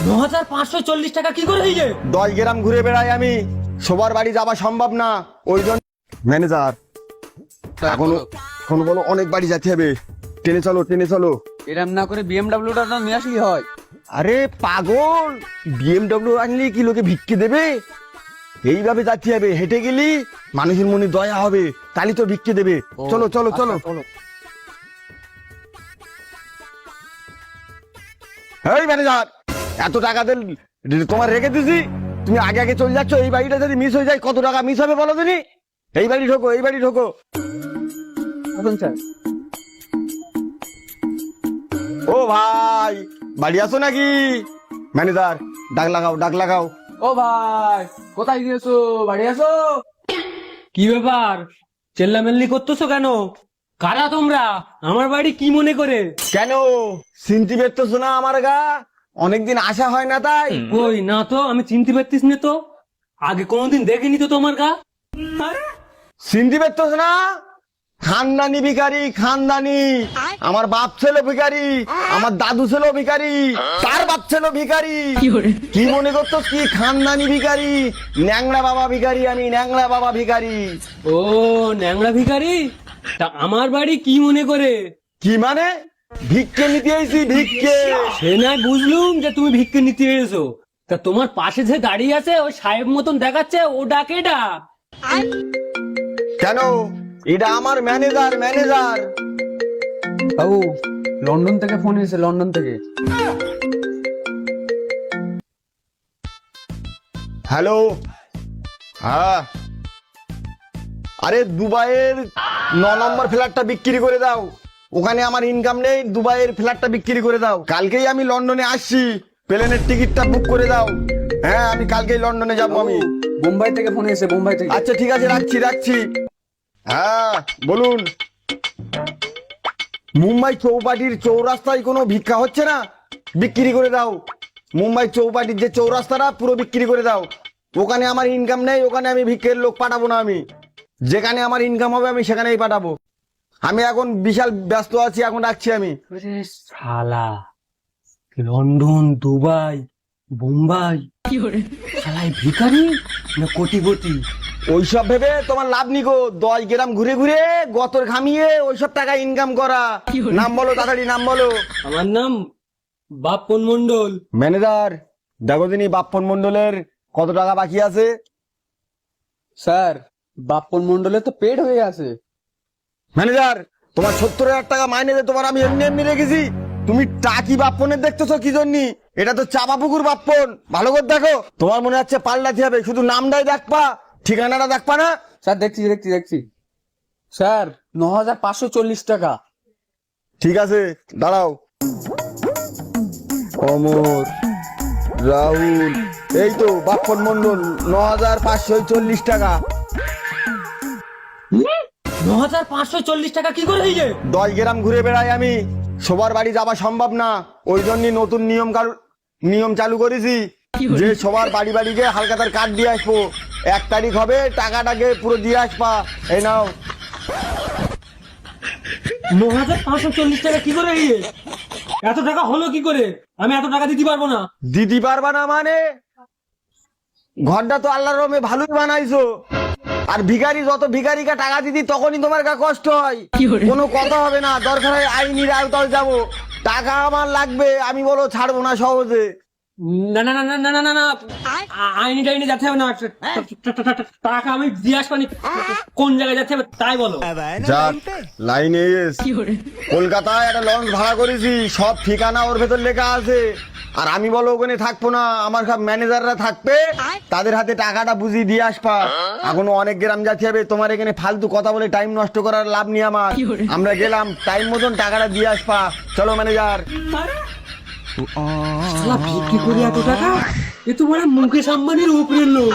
9,540 টাকা কি করে দিলে? 10 গ্রাম ঘুরে বেড়াই আমি, সবার বাড়ি যাওয়া সম্ভব না, ওই জন্য। ম্যানেজার এখনো এখনো বলো অনেক বাড়ি যেতে হবে, টেনে চলো টেনে চলো। এরম না করে বিএমডাব্লিউটা নিয়ে আসলি হয়। আরে পাগল, বিএমডব্লিউ আনলি কি লোকে ভিক্ষে দেবে? এইভাবে যাচ্ছি হবে, হেঁটে গেলি মানুষের মনে দয়া হবে, তাহলে তো ভিক্ষে দেবে। চলো চলো চলো। এই ম্যানেজার, এত টাকা তোমার রেখে দিছি, তুমি আগে আগে চলে যাচ্ছ, এই বাড়িটা যদি মিস হয়ে যায় কত টাকা মিস হবে বলো তুমি? এই বাড়ি ঢোকো, এই বাড়ি ঢোকো। ও ভাই, বাড়ি আসো নাকি? ম্যানেজার ডাক লাগাও, ডাক লাগাও। ও ভাই, কোথায় গিয়েছো? বাড়ি আসো। কি ব্যাপার, চেল্লামেল্লি করতেছো কেন? কারা তোমরা? আমার বাড়ি কি মনে করে? কেন চিনতে পারতেছো না আমার গা? অনেকদিন আসা হয় না তাই? কই না তো, আমি চিনতে পারতিস না তো, আগে কোনোদিন দেখিনি তো তোমার গা। চিনতে পারতেছো না? খানদানি ভিখারি, খানদানি। আমার বাপ ছিল ভিখারি, আমার দাদু ছিল ভিখারি, তার বাপ ছিল ভিখারি। কি মনে করতো কি খানদানি ভিখারি? ন্যাংরা বাবা ভিখারি, আমি ন্যাংরা বাবা ভিখারি। ও ন্যাংরা ভিখারি, তা আমার বাড়ি কি মনে করে? কি মানে? ভিক্ষে নিতে এসেছি, ভিক্ষে। সে নাই বুঝলুম যে তুমি ভিক্ষে নিতে এসো, তা তোমার পাশে যে দাঁড়িয়ে আছে ওই সাহেব মতন দেখাচ্ছে, ও ডাকে ডাক। কেন? এটা আমার ম্যানেজার, ম্যানেজার। বাবু, লন্ডন থেকে ফোন এসেছে, লন্ডন থেকে। হ্যালো, হ্যাঁ। আরে দুবাইয়ের 9 নম্বর ফ্ল্যাটটা বিক্রি করে দাও, ওখানে আমার ইনকাম নেই, দুবাইয়ের ফ্ল্যাটটা বিক্রি করে দাও। কালকেই আমি লন্ডনে আসছি, প্লেনের টিকিটটা বুক করে দাও। হ্যাঁ, আমি কালকেই লন্ডনে যাবো আমি। মুম্বাই থেকে ফোন এসেছে, মুম্বাই থেকে। আচ্ছা ঠিক আছে, রাখছি রাখছি। হ্যাঁ বলুন। মুম্বাই চৌপাটির চৌরাস্তায় কোনো ভিক্ষা হচ্ছে না, বিক্রি করে দাও। মুম্বাই চৌপাটির যে চৌরাস্তাটা পুরো বিক্রি করে দাও, ওখানে আমার ইনকাম নেই, ওখানে আমি ভিক্ষের লোক পাঠাবো না। আমি যেখানে আমার ইনকাম হবে আমি সেখানেই পাঠাবো। আমি এখন বিশাল ব্যস্ত আছি, এখন রাখছি আমি। শালা, লন্ডন, দুবাই, বোম্বাই, শালাই ভিখারি না কোটিপতি? ওইসব ভেবে তোমার লাভ নিকো। 10 গ্রাম ঘুরে ঘুরে গতর ঘামিয়ে ওইসব টাকা ইনকাম করা। নাম বলো তাড়াতাড়ি, নাম বলো। আমার নাম বাপ্পন মন্ডল। ম্যানেজার দেখো দিনই বাপ্পন মন্ডলের কত টাকা বাকি আছে। স্যার, বাপ্পন মন্ডলের তো পেট হয়ে আছে। ম্যানেজার তোমার 70,000 টাকা মাইনে দিয়ে তোমার আমি এমনি এমনি রেখেছি, তুমি টাকি বাপ্পনের দেখতেছো কি জন্য? এটা তো চাপা পুকুর বাপ্পন, ভালো করে দেখো। তোমার মনে হচ্ছে পাল্টাতে হবে, শুধু নামটাই দেখবা, ঠিকানাটা দেখবা না। স্যার দেখছি দেখছি দেখছি। স্যার 9,540 টাকা। ঠিক আছে দাঁড়াও। অমর, রাহুল, এই তো বাপ্পন মন্ডল, 9,540 টাকা। 9,540 টাকা কি করে দিলে? 10 গ্রাম ঘুরে বেড়াই আমি, সবার বাড়ি যাওয়া সম্ভব না, ওই জন্য নতুন নিয়ম চালু করেছি যে সবার বাড়ি বাড়ি গিয়ে হালকাতার কার্ড দিয়ে আসবো। 1 তারিখ হবে, টাকাটাকে পুরো দিয়ে আসবা। এই নাও। 9,540 টাকা কি করে দিলে? এত টাকা হলো কি করে? আমি এত টাকা দিতে পারবো না। দিতে পারবা না মানে? ঘরটা তো আল্লাহর রহমে ভালোই বানাইছো, আর ভিখারি যত ভিখারিকে টাকা দিদি তখনই তোমার গা কষ্ট হয়। কোনো কথা হবে না, দরকার হয় আইনির আওতায় যাবো। টাকা আমার লাগবে, আমি বলো ছাড়বো না সহজে। না না না না না না না না, আইনি টাইনি যাচ্ছে হবে না, টাকা আমি দিয়ে আসবানি। কোন জায়গায় যাচ্ছে হবে তাই বলো। যাক, লাইনে এস। কলকাতায় একটা লঞ্চ ভাড়া করেছি, সব ঠিকানা ওর ভেতর লেখা আছে। আর আমি বলো ওখানে থাকবো না, আমার সব ম্যানেজাররা থাকবে, তাদের হাতে টাকাটা বুঝিয়ে দিয়ে আসবা। এখনো অনেক গ্রাম যাচ্ছে হবে, তোমার এখানে ফালতু কথা বলে টাইম নষ্ট করার লাভ নেই আমার। আমরা গেলাম, টাইম মতন টাকাটা দিয়ে আসবা। চলো ম্যানেজার। শালা বিক্রি করে এত টাকা, এ তো মানে মুকেশ আম্বানির উপরের লোক।